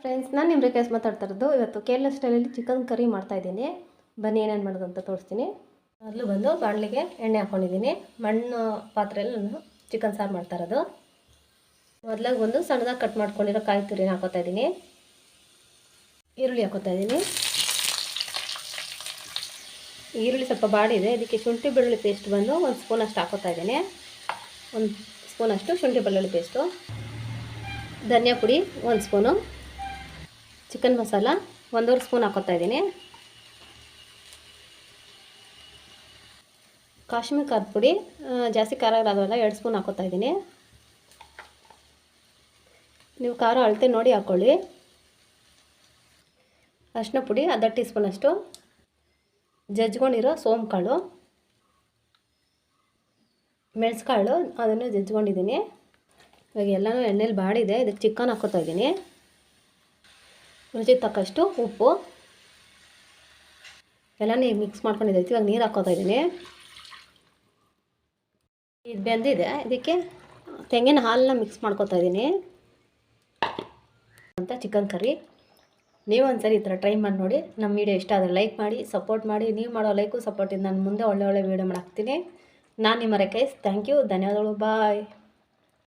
Friends, ನಾನು ನಿಮ್ಮ ರೇಖೇಶ್ ಮಾತಾಡ್ತಾ ಇರೋದು. ಇವತ್ತು ಕೇರಳ ಸ್ಟೈಲಲ್ಲಿ ಚಿಕನ್ ಕರಿ ಮಾಡ್ತಾಯಿದ್ದೀನಿ. ಬನ್ನಿ ಏನೇನು ಮಾಡೋದು ಅಂತ ತೋರಿಸ್ತೀನಿ. ಮೊದಲು ಬಂದು ಬಾಣಲಿಗೆ ಎಣ್ಣೆ ಹಾಕ್ಕೊಂಡಿದ್ದೀನಿ. ಮಣ್ಣು ಪಾತ್ರೆಯಲ್ಲಿ ನಾನು ಚಿಕನ್ ಸಾರು ಮಾಡ್ತಾ ಇರೋದು. ಮೊದಲಾಗಿ ಒಂದು ಸಣ್ಣದಾಗಿ ಕಟ್ ಮಾಡ್ಕೊಂಡಿರೋ ಕಾಯಿ ತುರಿನ ಹಾಕೋತಾ ಇದ್ದೀನಿ. ಈರುಳ್ಳಿ ಹಾಕೋತಾ ಇದ್ದೀನಿ. ಈರುಳ್ಳಿ ಸ್ವಲ್ಪ ಬಾಡಿದೆ, ಇದಕ್ಕೆ ಶುಂಠಿ ಬೆಳ್ಳುಳ್ಳಿ ಪೇಸ್ಟ್ ಬಂದು 1 ಸ್ಪೂನ್ ಅಷ್ಟು ಹಾಕೋತಾ ಇದ್ದೀನಿ. 1 ಸ್ಪೂನ್ ಅಷ್ಟು ಶುಂಠಿ ಬೆಳ್ಳುಳ್ಳಿ ಪೇಸ್ಟು, ಧನಿಯಾ ಪುಡಿ 1 ಸ್ಪೂನು, ಚಿಕನ್ ಮಸಾಲ 1.5 ಸ್ಪೂನ್ ಹಾಕೋತಾ ಇದ್ದೀನಿ. ಕಾಶ್ಮೀರಿ ಖಾರದ ಪುಡಿ ಜಾಸ್ತಿ ಖಾರ ಇರೋದಲ್ಲ 2 ಸ್ಪೂನ್ ಹಾಕೋತಾ ಇದ್ದೀನಿ. ನೀವು ಖಾರ ಅಳತೆ ನೋಡಿ ಹಾಕ್ಕೊಳ್ಳಿ. ಅರಿಶಿನ ಪುಡಿ 1/2 ಟೀ ಸ್ಪೂನ್ ಅಷ್ಟು, ಜಜ್ಕೊಂಡಿರೋ ಸೋಂಪು ಕಾಳು, ಮೆಣಸುಕಾಳು ಅದನ್ನು ಜಜ್ಕೊಂಡಿದ್ದೀನಿ. ಇವಾಗ ಎಲ್ಲನೂ ಎಣ್ಣೆಲಿ ಬಾಡಿದೆ. ಇದಕ್ಕೆ ಚಿಕನ್ ಹಾಕೋತಾ ಇದ್ದೀನಿ. ರುಚಿಗೆ ತಕ್ಕಷ್ಟು ಉಪ್ಪು, ಎಲ್ಲನೂ ಮಿಕ್ಸ್ ಮಾಡ್ಕೊಂಡಿದ್ದೈತಿ. ಇವಾಗ ನೀರು ಹಾಕೋತಾ ಇದ್ದೀನಿ. ಇದು ಬೆಂದಿದೆ, ಇದಕ್ಕೆ ತೆಂಗಿನ ಹಾಲನ್ನ ಮಿಕ್ಸ್ ಮಾಡ್ಕೋತಾ ಇದ್ದೀನಿ ಅಂತ ಚಿಕನ್ ಕರಿ. ನೀವು ಒಂದ್ಸರಿ ಈ ಥರ ಟ್ರೈ ಮಾಡಿ ನೋಡಿ. ನಮ್ಮ ವೀಡಿಯೋ ಇಷ್ಟ ಆದರೆ ಲೈಕ್ ಮಾಡಿ, ಸಪೋರ್ಟ್ ಮಾಡಿ. ನೀವು ಮಾಡೋ ಲೈಕು ಸಪೋರ್ಟಿಂದ ನಾನು ಮುಂದೆ ಒಳ್ಳೆ ವೀಡಿಯೋ ಮಾಡಾಕ್ತೀನಿ. ನಾನು ನಿಮ್ಮ ರೇಖೇಶ್. ಥ್ಯಾಂಕ್ ಯು, ಧನ್ಯವಾದಗಳು, ಬಾಯ್.